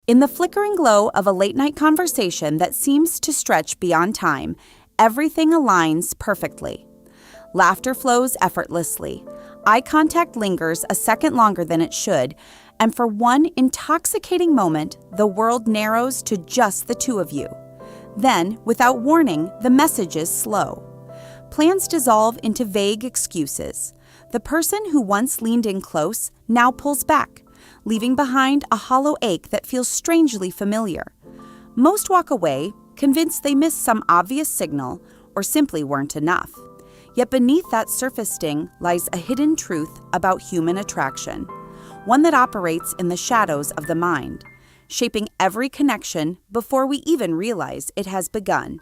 In the flickering glow of a late-night conversation that seems to stretch beyond time, everything aligns perfectly. Laughter flows effortlessly. Eye contact lingers a second longer than it should, and for one intoxicating moment, the world narrows to just the two of you. Then, without warning, the message is slow. Plans dissolve into vague excuses. The person who once leaned in close now pulls back, leaving behind a hollow ache that feels strangely familiar. Most walk away, convinced they missed some obvious signal or simply weren't enough. Yet beneath that surface sting lies a hidden truth about human attraction, one that operates in the shadows of the mind, shaping every connection before we even realize it has begun.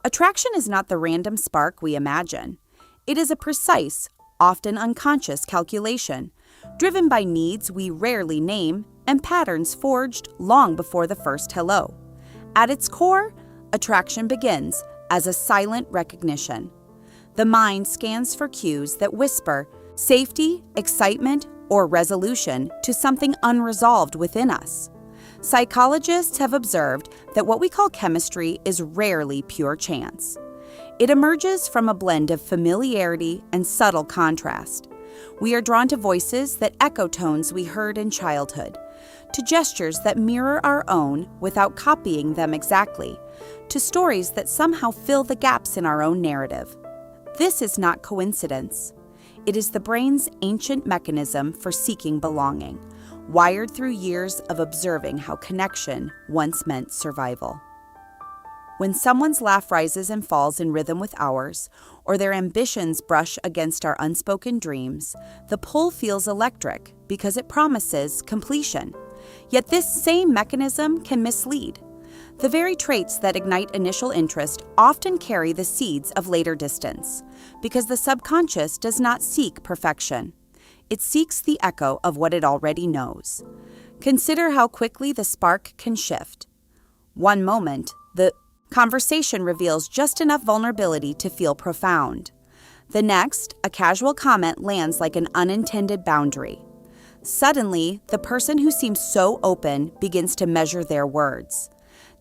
Attraction is not the random spark we imagine. It is a precise, often unconscious calculation, driven by needs we rarely name and patterns forged long before the first hello. At its core, attraction begins as a silent recognition. The mind scans for cues that whisper safety, excitement, or resolution to something unresolved within us. Psychologists have observed that what we call chemistry is rarely pure chance. It emerges from a blend of familiarity and subtle contrast. We are drawn to voices that echo tones we heard in childhood, to gestures that mirror our own without copying them exactly, to stories that somehow fill the gaps in our own narrative. This is not coincidence. It is the brain's ancient mechanism for seeking belonging, wired through years of observing how connection once meant survival. When someone's laugh rises and falls in rhythm with ours, or their ambitions brush against our unspoken dreams, the pull feels electric because it promises completion. Yet this same mechanism can mislead. The very traits that ignite initial interest often carry the seeds of later distance, because the subconscious does not seek perfection. It seeks the echo of what it already knows. Consider how quickly the spark can shift. One moment, the conversation reveals just enough vulnerability to feel profound. The next, a casual comment lands like an unintended boundary. Suddenly, the person who seems so open begins to measure their words.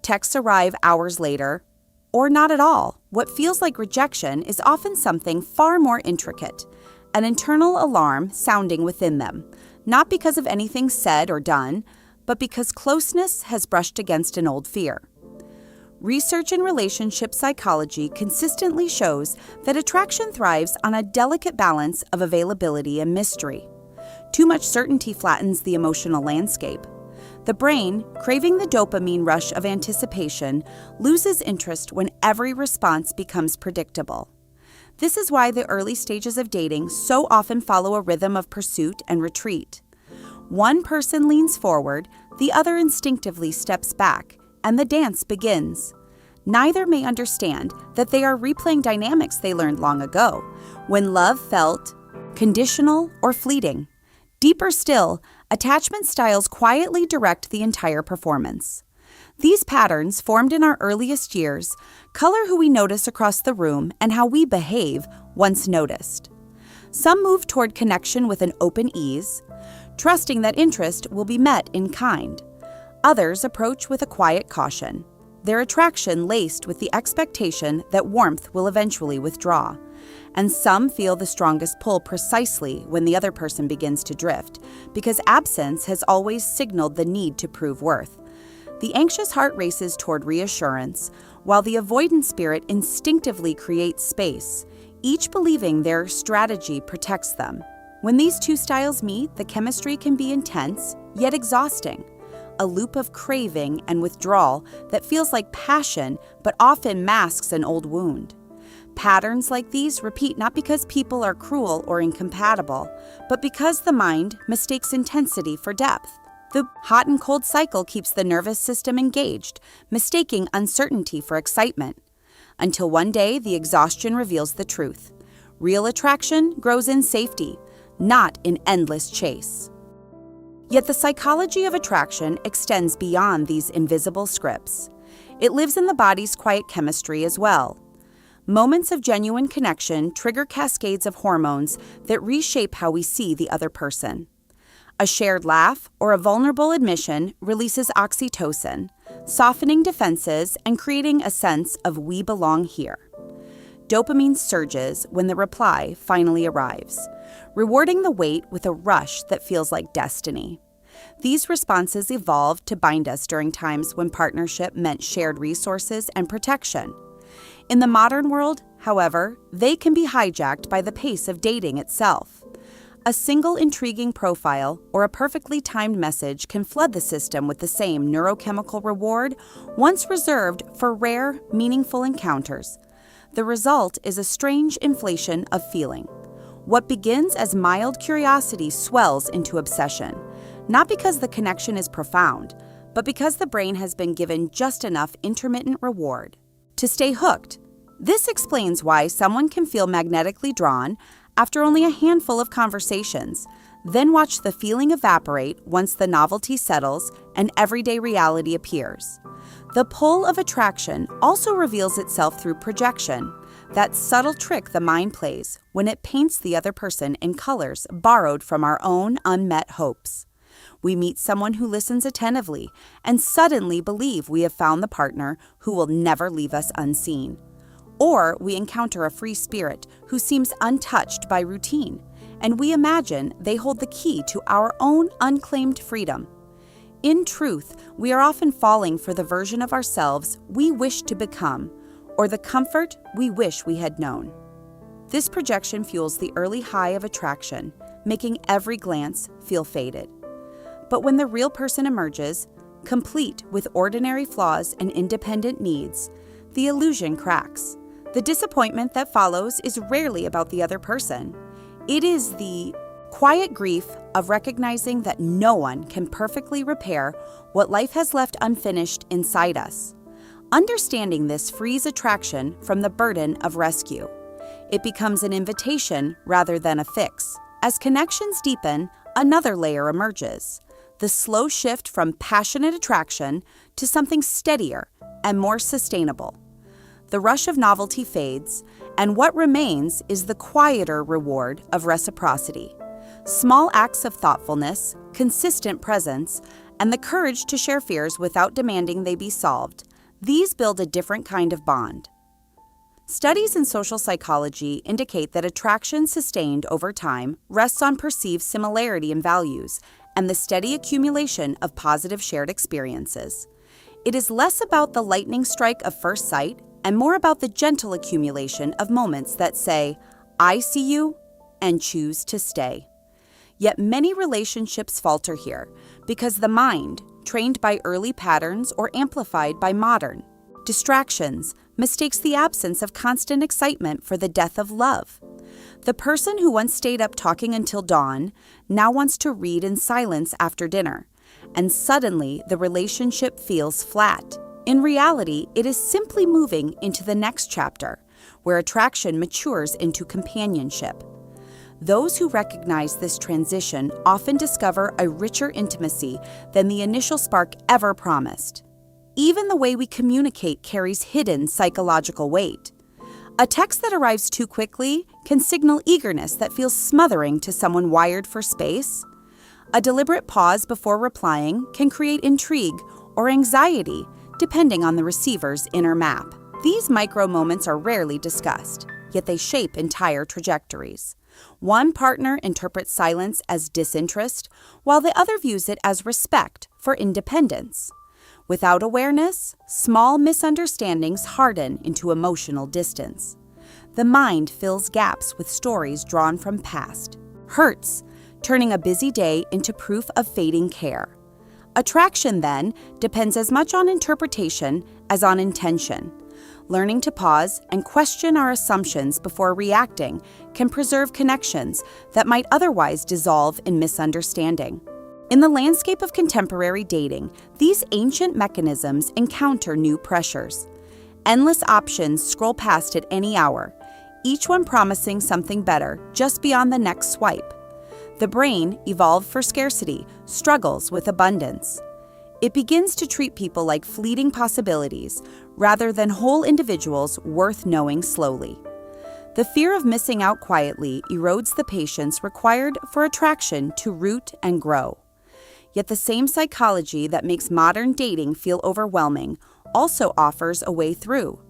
Texts arrive hours later, or not at all. What feels like rejection is often something far more intricate, an internal alarm sounding within them, not because of anything said or done, but because closeness has brushed against an old fear. Research in relationship psychology consistently shows that attraction thrives on a delicate balance of availability and mystery. Too much certainty flattens the emotional landscape. The brain, craving the dopamine rush of anticipation, loses interest when every response becomes predictable. This is why the early stages of dating so often follow a rhythm of pursuit and retreat. One person leans forward, the other instinctively steps back, and the dance begins. Neither may understand that they are replaying dynamics they learned long ago, when love felt conditional or fleeting. Deeper still, attachment styles quietly direct the entire performance. These patterns, formed in our earliest years, color who we notice across the room and how we behave once noticed. Some move toward connection with an open ease, trusting that interest will be met in kind. Others approach with a quiet caution, their attraction laced with the expectation that warmth will eventually withdraw. And some feel the strongest pull precisely when the other person begins to drift, because absence has always signaled the need to prove worth. The anxious heart races toward reassurance, while the avoidant spirit instinctively creates space, each believing their strategy protects them. When these two styles meet, the chemistry can be intense, yet exhausting. A loop of craving and withdrawal that feels like passion, but often masks an old wound. Patterns like these repeat not because people are cruel or incompatible, but because the mind mistakes intensity for depth. The hot and cold cycle keeps the nervous system engaged, mistaking uncertainty for excitement. Until one day, the exhaustion reveals the truth. Real attraction grows in safety, not in endless chase. Yet the psychology of attraction extends beyond these invisible scripts. It lives in the body's quiet chemistry as well. Moments of genuine connection trigger cascades of hormones that reshape how we see the other person. A shared laugh or a vulnerable admission releases oxytocin, softening defenses and creating a sense of "we belong here." Dopamine surges when the reply finally arrives, rewarding the wait with a rush that feels like destiny. These responses evolved to bind us during times when partnership meant shared resources and protection. In the modern world, however, they can be hijacked by the pace of dating itself. A single intriguing profile or a perfectly timed message can flood the system with the same neurochemical reward once reserved for rare, meaningful encounters. The result is a strange inflation of feeling. What begins as mild curiosity swells into obsession, not because the connection is profound, but because the brain has been given just enough intermittent reward to stay hooked. This explains why someone can feel magnetically drawn after only a handful of conversations, then watch the feeling evaporate once the novelty settles and everyday reality appears. The pull of attraction also reveals itself through projection, that subtle trick the mind plays when it paints the other person in colors borrowed from our own unmet hopes. We meet someone who listens attentively and suddenly believe we have found the partner who will never leave us unseen. Or we encounter a free spirit who seems untouched by routine, and we imagine they hold the key to our own unclaimed freedom. In truth, we are often falling for the version of ourselves we wish to become, or the comfort we wish we had known. This projection fuels the early high of attraction, making every glance feel faded. But when the real person emerges, complete with ordinary flaws and independent needs, the illusion cracks. The disappointment that follows is rarely about the other person. It is the quiet grief of recognizing that no one can perfectly repair what life has left unfinished inside us. Understanding this frees attraction from the burden of rescue. It becomes an invitation rather than a fix. As connections deepen, another layer emerges. The slow shift from passionate attraction to something steadier and more sustainable. The rush of novelty fades, and what remains is the quieter reward of reciprocity. Small acts of thoughtfulness, consistent presence, and the courage to share fears without demanding they be solved. These build a different kind of bond. Studies in social psychology indicate that attraction sustained over time rests on perceived similarity in values and the steady accumulation of positive shared experiences. It is less about the lightning strike of first sight and more about the gentle accumulation of moments that say, "I see you," and choose to stay. Yet many relationships falter here because the mind, trained by early patterns or amplified by modern distractions, mistakes the absence of constant excitement for the death of love. The person who once stayed up talking until dawn now wants to read in silence after dinner, and suddenly the relationship feels flat. In reality, it is simply moving into the next chapter, where attraction matures into companionship. Those who recognize this transition often discover a richer intimacy than the initial spark ever promised. Even the way we communicate carries hidden psychological weight. A text that arrives too quickly can signal eagerness that feels smothering to someone wired for space. A deliberate pause before replying can create intrigue or anxiety, depending on the receiver's inner map. These micro moments are rarely discussed, yet they shape entire trajectories. One partner interprets silence as disinterest, while the other views it as respect for independence. Without awareness, small misunderstandings harden into emotional distance. The mind fills gaps with stories drawn from past hurts, turning a busy day into proof of fading care. Attraction, then, depends as much on interpretation as on intention. Learning to pause and question our assumptions before reacting can preserve connections that might otherwise dissolve in misunderstanding. In the landscape of contemporary dating, these ancient mechanisms encounter new pressures. Endless options scroll past at any hour, each one promising something better just beyond the next swipe. The brain, evolved for scarcity, struggles with abundance. It begins to treat people like fleeting possibilities rather than whole individuals worth knowing slowly. The fear of missing out quietly erodes the patience required for attraction to root and grow. Yet the same psychology that makes modern dating feel overwhelming also offers a way through.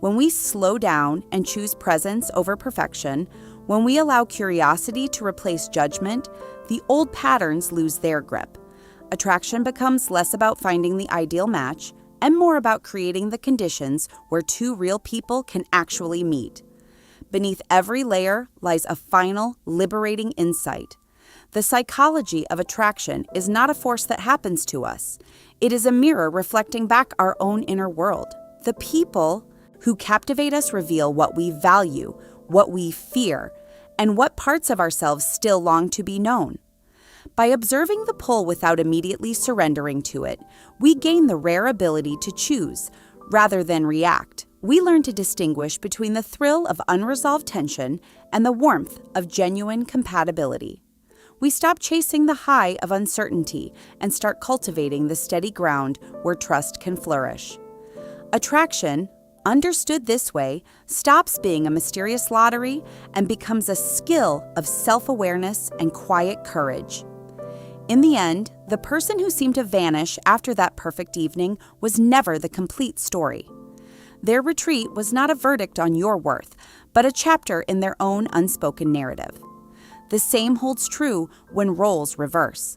When we slow down and choose presence over perfection, when we allow curiosity to replace judgment, the old patterns lose their grip. Attraction becomes less about finding the ideal match and more about creating the conditions where two real people can actually meet. Beneath every layer lies a final, liberating insight. The psychology of attraction is not a force that happens to us. It is a mirror reflecting back our own inner world. The people who captivate us reveal what we value, what we fear, and what parts of ourselves still long to be known. By observing the pull without immediately surrendering to it, we gain the rare ability to choose rather than react. We learn to distinguish between the thrill of unresolved tension and the warmth of genuine compatibility. We stop chasing the high of uncertainty and start cultivating the steady ground where trust can flourish. Attraction, understood this way, stops being a mysterious lottery and becomes a skill of self-awareness and quiet courage. In the end, the person who seemed to vanish after that perfect evening was never the complete story. Their retreat was not a verdict on your worth, but a chapter in their own unspoken narrative. The same holds true when roles reverse.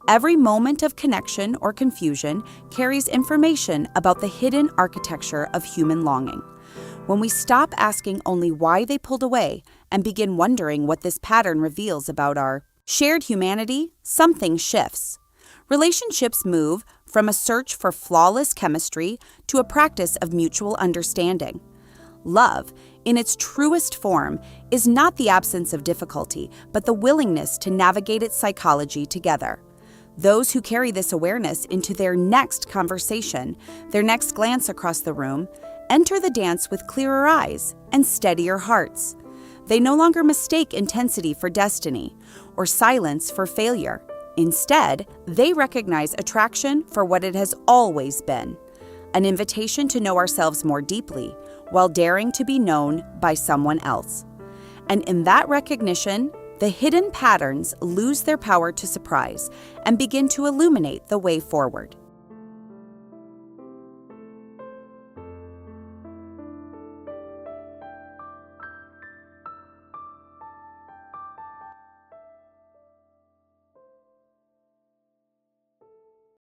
Every moment of connection or confusion carries information about the hidden architecture of human longing. When we stop asking only why they pulled away and begin wondering what this pattern reveals about our shared humanity, something shifts. Relationships move from a search for flawless chemistry to a practice of mutual understanding. Love, in its truest form, is not the absence of difficulty, but the willingness to navigate its psychology together. Those who carry this awareness into their next conversation, their next glance across the room, enter the dance with clearer eyes and steadier hearts. They no longer mistake intensity for destiny or silence for failure. Instead, they recognize attraction for what it has always been, an invitation to know ourselves more deeply while daring to be known by someone else. And in that recognition, the hidden patterns lose their power to surprise and begin to illuminate the way forward.